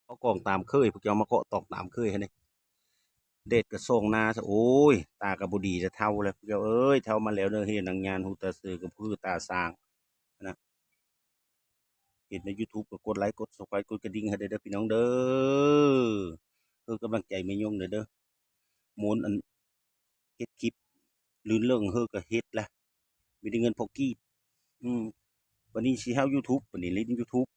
เขากองตามเคยพวกเจ้ามาเกาะตอกตามเคยฮะนี่เด็ดกระส่งนาซะโอ้ยตากระบุดีจะเท่าเลยพวกเจ้าเอ้ยเท่ามาแล้วเนอะเห็นหนังงานหูตาซื้อกับพือตาสางนะเห็นใน YouTube ก็กดไลค์กด subscribe กดกระดิ่งให้เด้อพี่น้องเด้อเพื่อกำลังใจไม่ยงเด้อหมุนอันเฮ็ดคลิปลื่นเรื่องเฮือก็เฮ็ดละมีได้เงินพอกี้อืมวันนี้สิเฮา YouTube วันนี้ลิ้น YouTube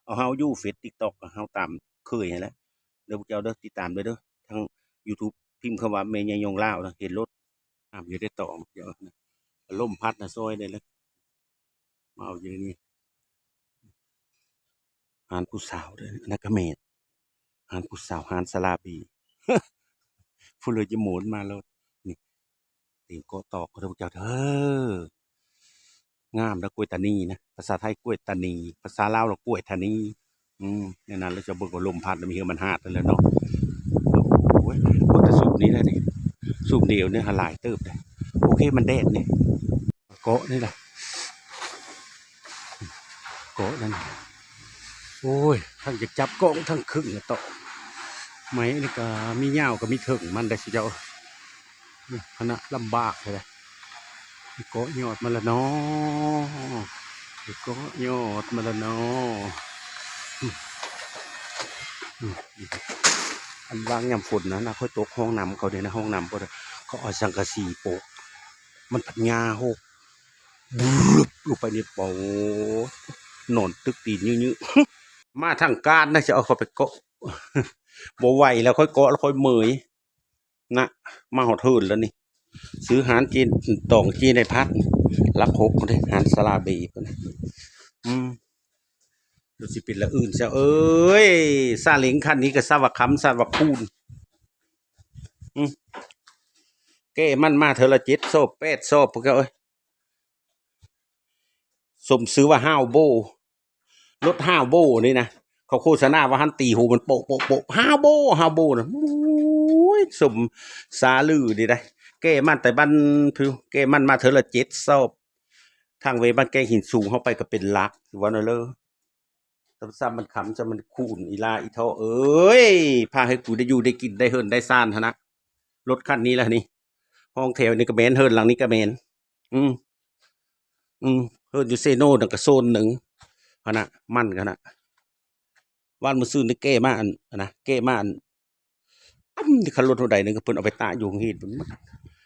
เอาเฮาอยู่เฟซ TikTok เฮาตามเคยให้แล้วเด้อพวกเจ้าเด้อติดตามเด้อทาง YouTube พิมพ์คำว่าแม่ยายยงลาวนะเห็นรถอยู่ได้ต่อเดี๋ยวนะลมพัดนะซอยได้เลยมาเอาอยู่นี่หานผู้สาวเด้อนักเขมรหานผู้สาวหานสลาบีผู้เลยจะหมุนมาแล้วนี่ตีนโกตอกเด้อพวกเจ้าเด้องามแล้วกล้วยตานีนะภาษาไทยกล้วยตานีภาษาลาวเรากล้วยตานีในนั้นเราจะเบิกว่าลมพัดมันมีมันหาดนั่นแหละเนาะโอ้ยพวกจะสูบนี้แล้วนี่สูบเดียวเนี่ยหลายเติบเลยโอเคมันแดดเนี่ยเกาะนี่แหละเกาะนั่นโอ้ยทั้งจะจับกล้องทั้งครึ่งต่อไหมนี่ก็มีเงาก็มีถึงมันได้สิเจ้าคณะลำบากเลยเกาะยอดมาละเนาะเกาะยอดมาละเนาะอันวางยำฝนนะค่อยตกห้องน้ำเขาเนี่ยนะห้องน้ำเขาเอาสังกะสีโปกมันผัดงาหกลูกไปนี่โปนอนตึกตีนยื้อมาทางการนะจะเอาเขาไปเกาะบ่ไหวแล้วค่อยเกาะแล้วค่อยเมยนะมาหอดหื่นแล้วนี่ซื้อหานจีนตองจีนในพัดลักหกเลยหานสลาบีปนะดูสิเป็นละอื่นเสียเอ้ยซาเล้งคันนี้ก็ซาวักคำซาวักคูนเก้มันมาเธอละเจ็ดโซบแปดโซบพวกเขาเอ้ยสมซื้อว่าห้าวโบรถห้าวโบนี่นะเขาโฆษณาว่าฮันตีหูมันโปะโปะโปะห้าวโบนะโอ้ยสมซาลือดีได้เก้มันแต่บ้านพิวเก้มันมาเธอละเจ็ดโซบทางเวบ้านแกหินสูงเข้าไปก็เป็นลักวันนั้นเลยตำซ้ำมันขำจะมันคูนอีลาอีเท่าเอ้ยพาให้กูได้อยู่ได้กินได้เฮิร์นได้ซ่านนะรถคันนี้แหละนี่ห้องแถวนี่ก็เมนเฮิร์นหลังนี้ก็เมนเฮิร์นอยู่เซโน่ดังกระโซนหนึ่งขณะมั่นขณะวันมือซื้อนี่เก้มาอันนะเก้มาอันที่ขันรถเท่าใดนึงก็เพิ่นเอาไปตาอยู่หีด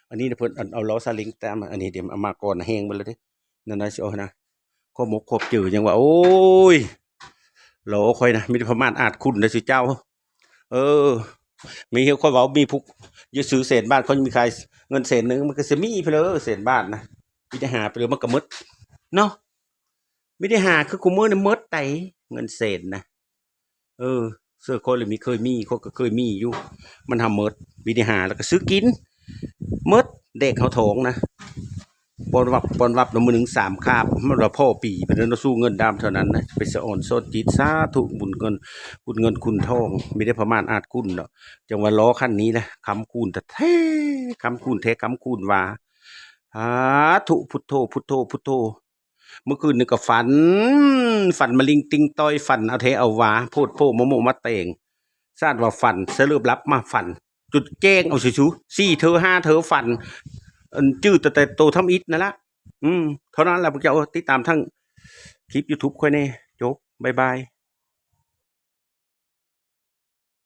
อันนี้เพิ่นเอาล้อซาเล้งตามอันนี้เดี๋ยวเอามาก่อนแห้งไปเลยดินั่นนะสิเอานะข้อมกขบจืดยังว่าโอ้ยโหลคอยนะมีประมาณอาจคุณนะสิเจ้ามีเฮียคนบอกมีพุกยืซื้อเศษบ้านเขามีใครเงินเศษหนึ่งมันก็จะมีไปเลยเศษบ้านนะมีได้หาไปเลยมันก็มดเนาะไม่ได้หาคือกูมือเนี่ยมดไตเงินเศษนะเสื้อคนเลยมีเคยมีเขาก็เคยมีอยู่มันทำมดมีได้หาแล้วก็ซื้อกินมดเด็กเขาท้องนะปอนวับน้ำมือหนึ่ง3 คาบมันว่าพ่อปีเป็นเราสู้เงินดำเท่านั้นนะไปสะอ่อนโซจิตซาถูกบุญเงินคุณทองไม่ได้ประมาณอาจคุณเนาะจังว่าล้อขั้นนี้นะคำคูณแต่แท้คำคูณแท้คำคูณว่าถุพุทโธเมื่อคืนนึกก็ฝันมาลิงติงต้อยฝันเอาเทเอาวาโพดโพมโมมาเตงทราบว่าฝันเสลือบรับมาฝันจุดแจ้งเอาชู4 เธอ 5 เธอฝันจืดแต่โตทำอิฐนั่นละเท่านั้นแหละพวกเจ้าติดตามทั้งคลิป YouTube ค่อยแน่จบบ๊ายบาย